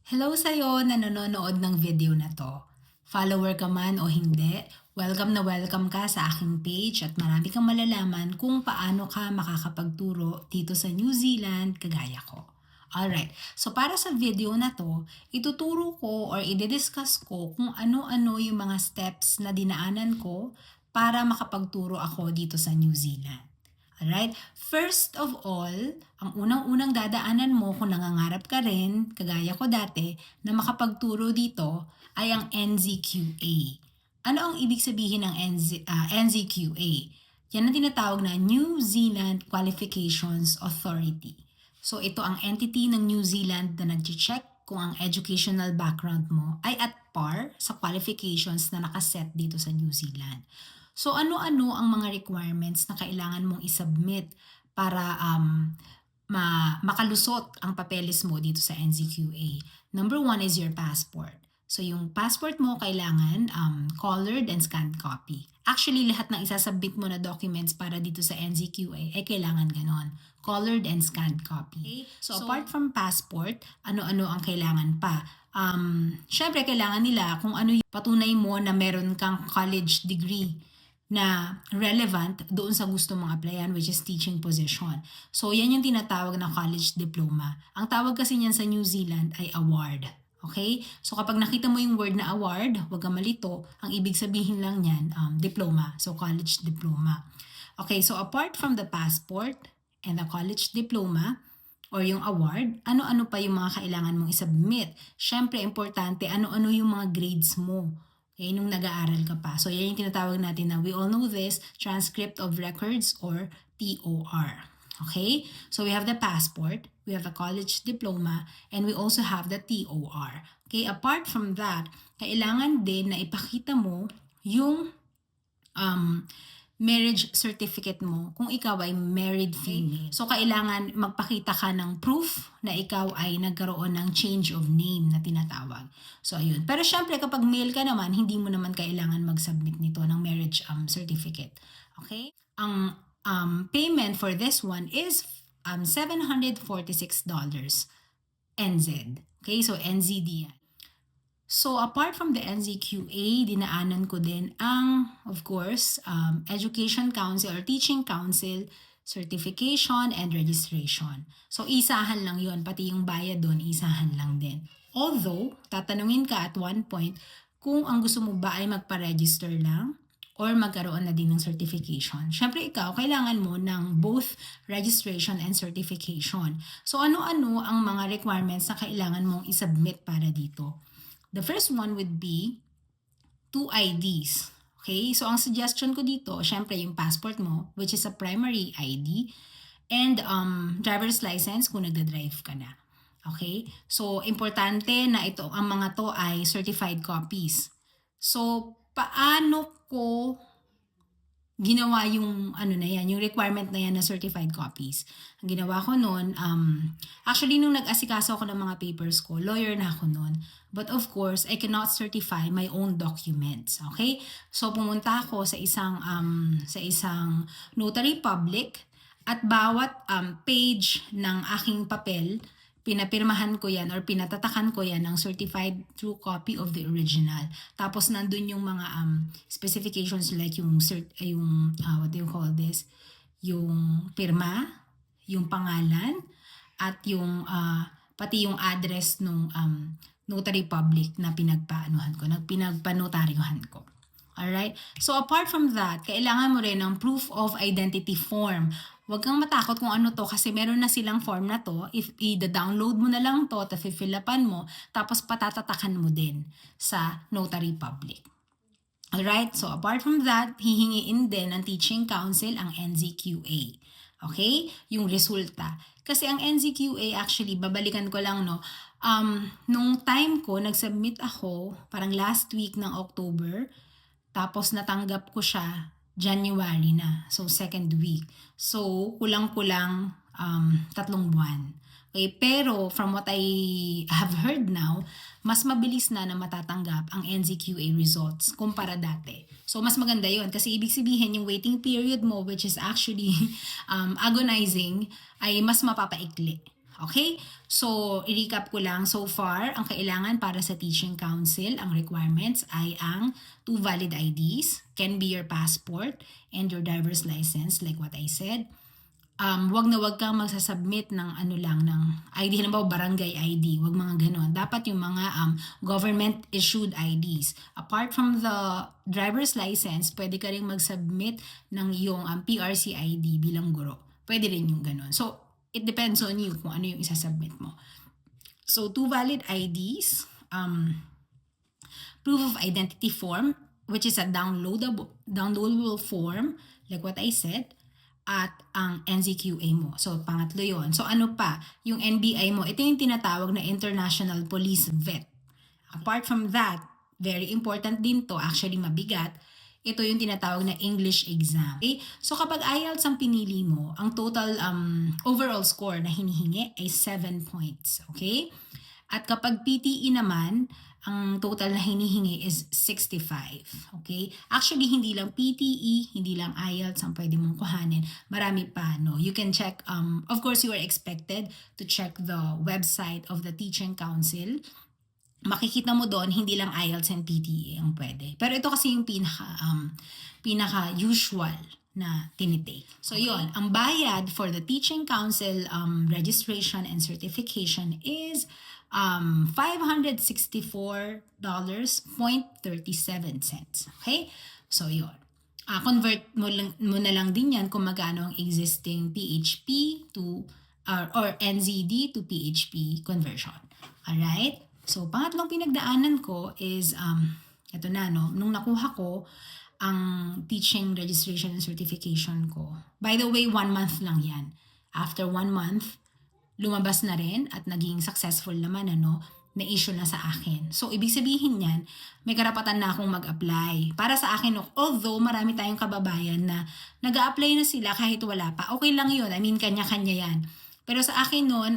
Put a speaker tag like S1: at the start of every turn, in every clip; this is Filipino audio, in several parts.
S1: Hello sa'yo na nanonood ng video na to. Follower ka man o hindi, welcome ka sa aking page at marami kang malalaman kung paano ka makakapagturo dito sa New Zealand kagaya ko. Alright, so para sa video na to, ituturo ko or i-discuss ko kung ano-ano yung mga steps na dinaanan ko para makapagturo ako dito sa New Zealand. Alright? First of all, ang unang-unang dadaanan mo kung nangangarap ka rin, kagaya ko dati, na makapagturo dito ay ang NZQA. Ano ang ibig sabihin ng NZQA? Yan ang tinatawag na New Zealand Qualifications Authority. So ito ang entity ng New Zealand na nag-check kung ang educational background mo ay at par sa qualifications na nakaset dito sa New Zealand. So ano-ano ang mga requirements na kailangan mong isubmit para makalusot ang papeles mo dito sa NZQA? Number one is your passport. So yung passport mo kailangan colored and scanned copy. Actually, lahat ng isasubmit mo na documents para dito sa NZQA ay kailangan ganon. Colored and scanned copy. Okay? So apart from passport, ano-ano ang kailangan pa? Syempre, kailangan nila kung ano yung patunay mo na meron kang college degree na relevant doon sa gusto mong applyan, which is teaching position. So, yan yung tinatawag na college diploma. Ang tawag kasi niyan sa New Zealand ay award. Okay? So, kapag nakita mo yung word na award, huwag kang malito. Ang ibig sabihin lang niyan, diploma. So, college diploma. Okay, so apart from the passport and the college diploma, or yung award, ano-ano pa yung mga kailangan mong isubmit? Syempre, importante, ano-ano yung mga grades mo. Okay, nung nag-aaral ka pa. So, yan yung tinatawag natin na we all know this, transcript of records or TOR. Okay? So, we have the passport, we have the college diploma, and we also have the TOR. Okay? Apart from that, kailangan din na ipakita mo yung marriage certificate mo kung ikaw ay married female. So, kailangan magpakita ka ng proof na ikaw ay nagkaroon ng change of name na tinatawag. So, ayun. Pero syempre, kapag male ka naman, hindi mo naman kailangan mag-submit nito ng marriage certificate. Okay? Ang payment for this one is $746 NZ. Okay? So, NZD yan. So, apart from the NZQA, dinaanan ko din ang, of course, Education Council or Teaching Council certification and registration. So, isahan lang yon, pati yung bayad doon, isahan lang din. Although, tatanungin ka at one point kung ang gusto mo ba ay magpa-register lang or magkaroon na din ng certification. Siyempre ikaw, kailangan mo ng both registration and certification. So, ano-ano ang mga requirements na kailangan mong isubmit para dito? The first one would be 2 IDs. Okay? So, ang suggestion ko dito, syempre yung passport mo, which is a primary ID, and driver's license kung nagda-drive ka na. Okay? So, importante na ito, ang mga to ay certified copies. So, paano ko ginawa yung yung requirement na yan na certified copies? Ang ginawa ko noon, actually nung nag-asikaso ako ng mga papers ko, lawyer na ako noon. But of course, I cannot certify my own documents. Okay? So pumunta ako sa isang notary public at bawat page ng aking papel, pinapirmahan ko yan or pinatatakan ko yan ng certified true copy of the original. Tapos nandun yung mga specifications like yung what do you call this? Yung pirma, yung pangalan, at yung pati yung address nung notary public na pinagpanotaryuhan ko. Alright? So apart from that, kailangan mo rin ng proof of identity form. Huwag kang matakot kung ano to kasi meron na silang form na to. If i-download mo na lang to, fill upan mo, tapos patatatakan mo din sa notary public. Alright? So apart from that, hihingiin din ng teaching council ang NZQA. Okay? Yung resulta. Kasi ang NZQA actually, babalikan ko lang nung time ko, nag-submit ako parang last week ng October, tapos natanggap ko siya January na. So, second week. So, kulang-kulang 3 buwan. Okay, pero from what I have heard now, mas mabilis na matatanggap ang NZQA results kumpara dati. So, mas maganda yon kasi ibig sabihin yung waiting period mo, which is actually agonizing, ay mas mapapaikli. Okay? So, i-recap ko lang. So far, ang kailangan para sa Teaching Council, ang requirements ay ang 2 valid IDs, can be your passport and your driver's license, like what I said. Wag na wag kang magsasubmit ng ano lang, ng ID, halimbawa barangay ID, wag mga ganon. Dapat yung mga government issued IDs. Apart from the driver's license, pwede ka rin mag-submit ng iyong PRC ID bilang guro. Pwede rin yung ganon. So, it depends on you kung ano yung isasubmit mo. So, 2 valid IDs, proof of identity form, which is a downloadable form, like what I said, at ang NZQA mo. So, pangatlo yon. So, ano pa? Yung NBI mo, ito yung tinatawag na International Police Vet. Apart from that, very important din to, actually mabigat, ito yung tinatawag na English exam. Okay? So, kapag IELTS ang pinili mo, ang total overall score na hinihingi ay 7 points. Okay? At kapag PTE naman, ang total na hinihingi is 65. Okay? Actually, hindi lang PTE, hindi lang IELTS ang pwede mong kuhanin. Marami pa, no? You can check, of course, you are expected to check the website of the Teaching Council. Makikita mo doon, hindi lang IELTS and PTE ang pwede. Pero ito kasi yung pinaka-usual na tinitake. So yon, ang bayad for the Teaching Council registration and certification is $564.37. Okay? So yon. Convert mo na lang din yan kung magkano ang existing PHP to or NZD to PHP conversion. Alright? So, pangatlong pinagdaanan ko is, ito na, no? Nung nakuha ko ang teaching registration and certification ko. By the way, 1 month lang yan. After 1 month, lumabas na rin at naging successful naman, ano, na-issue na sa akin. So, ibig sabihin yan, may karapatan na akong mag-apply. Para sa akin, although marami tayong kababayan na nag-a-apply na sila kahit wala pa, okay lang yun. I mean, kanya-kanya yan. Pero sa akin noon,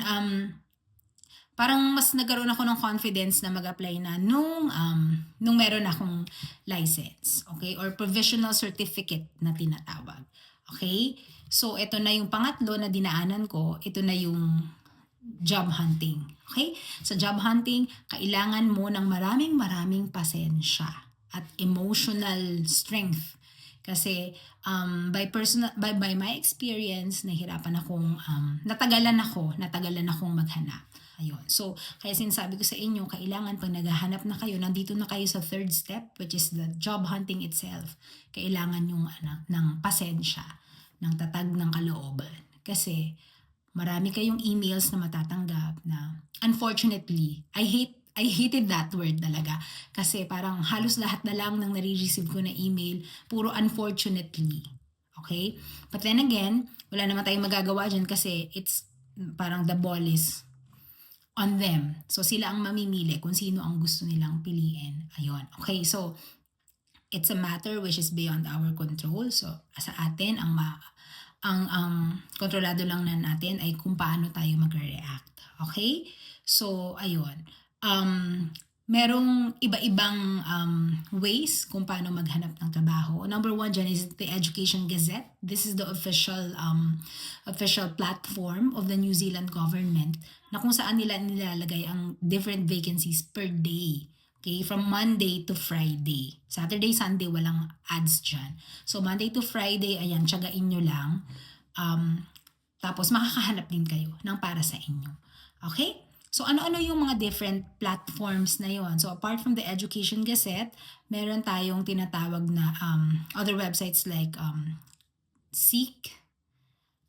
S1: parang mas nagkaroon ako ng confidence na mag-apply na nung meron akong license. Okay? Or provisional certificate na tinatawag. Okay? So, ito na yung pangatlo na dinaanan ko. Ito na yung job hunting. Okay? Sa job hunting, kailangan mo ng maraming pasensya at emotional strength. Kasi by my experience, natagalan akong maghanap. Ayun. So, kaya sinasabi ko sa inyo, kailangan pag naghahanap na kayo, nandito na kayo sa third step, which is the job hunting itself. Kailangan yung ng pasensya, ng tatag ng kalooban. Kasi marami kayong emails na matatanggap na unfortunately, I hated that word talaga. Kasi parang halos lahat na lang ng nare-receive ko na email, puro unfortunately. Okay? But then again, wala naman tayong magagawa dyan kasi it's parang the ball is on them. So, sila ang mamimili kung sino ang gusto nilang piliin. Ayun. Okay, so, it's a matter which is beyond our control. So, sa atin, ang kontrolado lang na natin ay kung paano tayo magre-react. Okay? So, ayun. Merong iba-ibang ways kung paano maghanap ng trabaho. Number 1 dyan is the Education Gazette. This is the official platform of the New Zealand government na kung saan nila nilalagay ang different vacancies per day. Okay? From Monday to Friday. Saturday, Sunday, walang ads dyan. So, Monday to Friday, ayan, tiyagain nyo lang. Tapos, makakahanap din kayo ng para sa inyo. Okay? So, ano-ano yung mga different platforms na yon? So, apart from the Education Gazette, meron tayong tinatawag na other websites like Seek,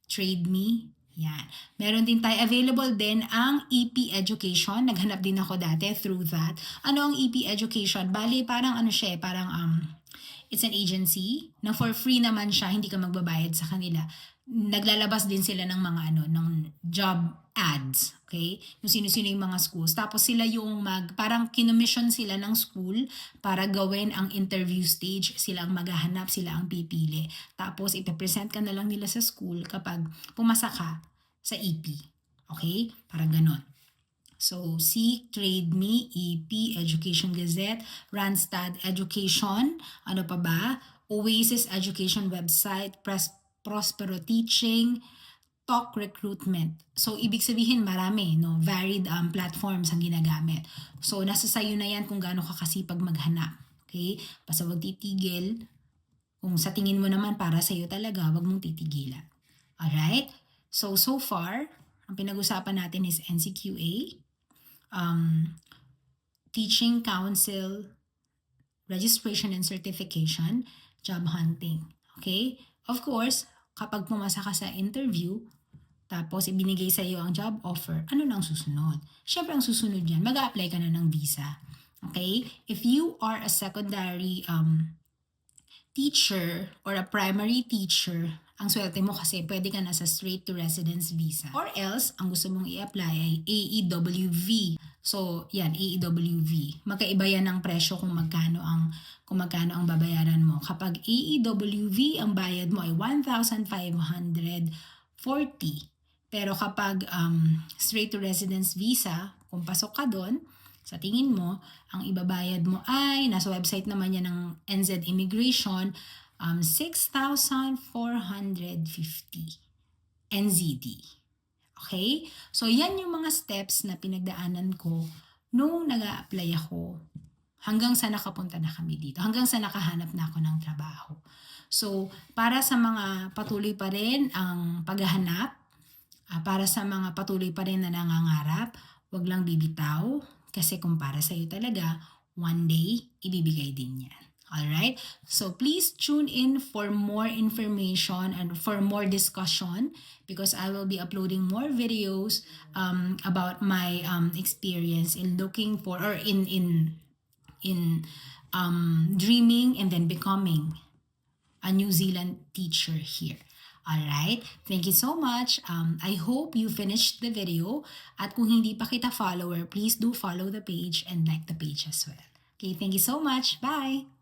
S1: TradeMe, yan. Meron din tayo, available din ang EP Education. Naghanap din ako dati through that. Ano ang EP Education? Bali, parang it's an agency na for free naman siya, hindi ka magbabayad sa kanila. Naglalabas din sila ng mga ng job ads, okay? Yung sino-sino yung mga schools. Tapos sila yung parang kinomission sila ng school para gawin ang interview stage. Sila ang maghahanap, sila ang pipili. Tapos ipipresent ka na lang nila sa school kapag pumasa ka sa EP. Okay? Parang ganon. So, Seek, TradeMe, EP, Education Gazette, Randstad Education, ano pa ba? Oasis Education Website, Prospero Teaching, Talk recruitment. So, ibig sabihin marami, no? Varied platforms ang ginagamit. So, nasa sayo na yan kung gaano ka kasipag maghanap. Okay? Basta wag titigil. Kung sa tingin mo naman para sa'yo talaga, wag mong titigilan. Alright? So far, ang pinag-usapan natin is NCQA, Teaching Council, Registration and Certification, Job Hunting. Okay? Of course, kapag pumasa ka sa interview, tapos ibinigay sa iyo ang job offer, ano na ang susunod? Siyempre, ang susunod yan, mag-a-apply ka na ng visa. Okay? If you are a secondary teacher or a primary teacher, ang swerte mo kasi pwede ka na sa straight to residence visa. Or else, ang gusto mong i-apply ay AEWV. So, yan, AEWV. Magkaiba yan ng presyo kung magkano ang babayaran mo. Kapag AEWV, ang bayad mo ay 1,540. Pero kapag straight to residence visa, kung pasok ka doon, sa tingin mo, ang ibabayad mo ay, nasa website naman yan ng NZ Immigration, 6,450 NZD. Okay? So, yan yung mga steps na pinagdaanan ko nung nag-a-apply ako hanggang sa nakapunta na kami dito, hanggang sa nakahanap na ako ng trabaho. So, para sa mga patuloy pa rin ang paghahanap, para sa mga patuloy pa rin na nangangarap, wag lang bibitaw kasi kung para sa'yo talaga, one day, ibibigay din yan. Alright? So please tune in for more information and for more discussion because I will be uploading more videos about my experience in looking for or in dreaming and then becoming a New Zealand teacher here. Alright? Thank you so much. I hope you finished the video. At kung hindi pa kita follower, please do follow the page and like the page as well. Okay, thank you so much. Bye!